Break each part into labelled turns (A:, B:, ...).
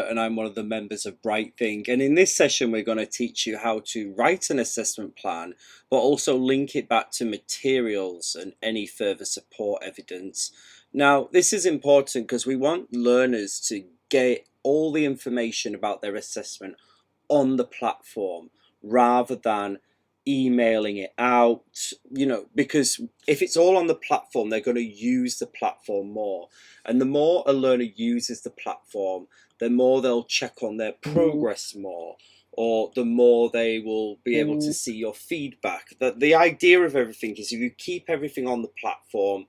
A: Robert and I'm one of the members of BRITEthink, and in this session we're going to teach you how to write an assessment plan but also link it back to materials and any further support evidence. Now this is important because we want learners to get all the information about their assessment on the platform rather than emailing it out, because if it's all on the platform, they're going to use the platform more. And the more a learner uses the platform, the more they'll check on their progress more, or the more they will be able to see your feedback. The idea of everything is if you keep everything on the platform,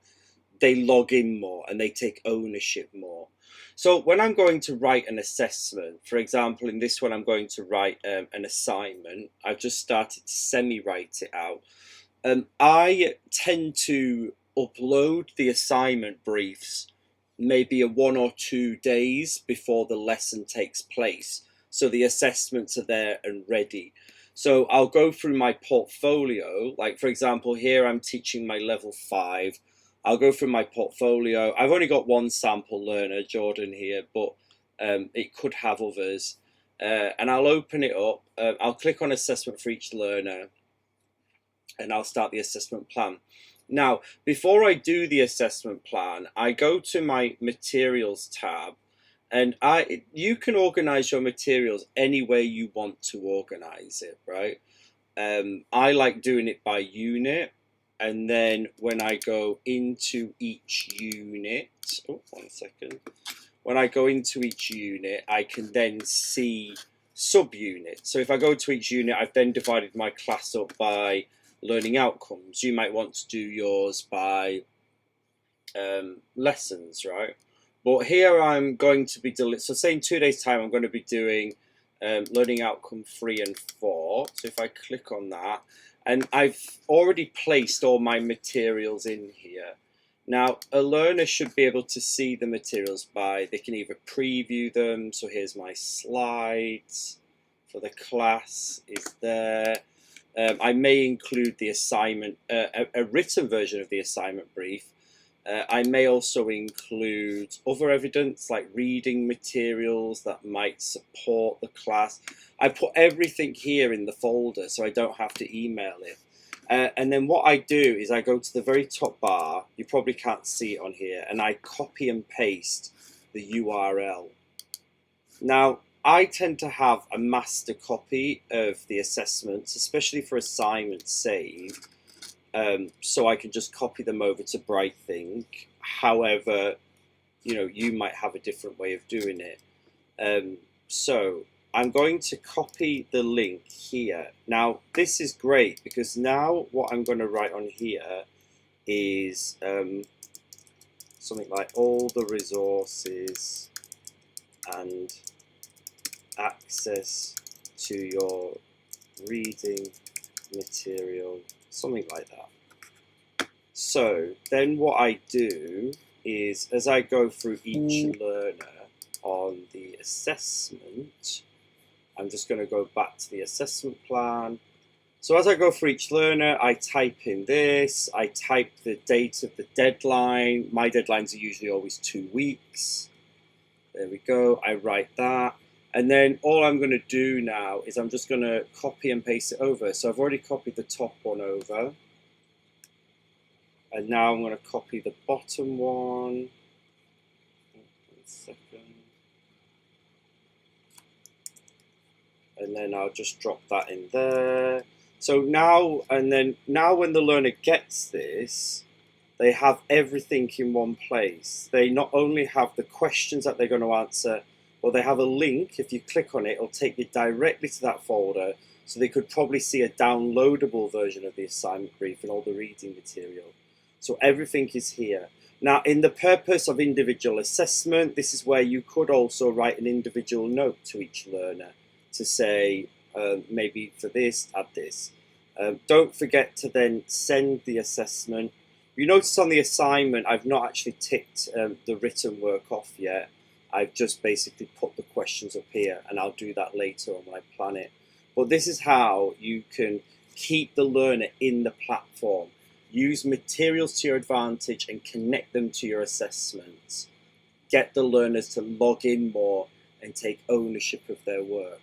A: they log in more and they take ownership more. So when I'm going to write an assessment, for example, in this one, I'm going to write an assignment. I've just started to semi-write it out. I tend to upload the assignment briefs maybe 1 or 2 days before the lesson takes place. So the assessments are there and ready. So I'll go through my portfolio. Like for example, here I'm teaching my level 5. I'll go through my portfolio. I've only got one sample learner, Jordan, here, but it could have others. And I'll open it up. I'll click on assessment for each learner and I'll start the assessment plan. Now, before I do the assessment plan, I go to my materials tab, and you can organize your materials any way you want to organize it, right? I like doing it by unit. And then when I go into each unit, oh, 1 second. When I go into each unit, I can then see subunits. So if I go to each unit, I've then divided my class up by learning outcomes. You might want to do yours by lessons, right? But here I'm going to be so say in 2 days' time, I'm going to be doing learning outcome 3 and 4. So if I click on that, and I've already placed all my materials in here. Now, a learner should be able to see the materials they can either preview them. So here's my slides for the class is there. I may include the assignment, a written version of the assignment brief. I may also include other evidence like reading materials that might support the class. I put everything here in the folder so I don't have to email it. And then what I do is I go to the very top bar, you probably can't see it on here, and I copy and paste the URL. Now, I tend to have a master copy of the assessments, especially for assignments saved. So I can just copy them over to BRITEthink. However, you might have a different way of doing it. So I'm going to copy the link here. Now, this is great because now what I'm going to write on here is something like all the resources and access to your reading material, something like that. So then what I do is as I go through each learner on the assessment, I'm just going to go back to the assessment plan. So as I go for each learner, I type in this, I type the date of the deadline. My deadlines are usually always 2 weeks. There we go, I write that. And then all I'm going to do now is I'm just going to copy and paste it over. So I've already copied the top one over. And now I'm going to copy the bottom one. 1 second. And then I'll just drop that in there. So now when the learner gets this, they have everything in one place. They not only have the questions that they're going to answer, or they have a link. If you click on it, it'll take you directly to that folder. So they could probably see a downloadable version of the assignment brief and all the reading material. So everything is here. Now, in the purpose of individual assessment, this is where you could also write an individual note to each learner to say, maybe for this, add this. Don't forget to then send the assessment. You notice on the assignment, I've not actually ticked the written work off yet. I've just basically put the questions up here, and I'll do that later on when I plan it. But this is how you can keep the learner in the platform. Use materials to your advantage and connect them to your assessments. Get the learners to log in more and take ownership of their work.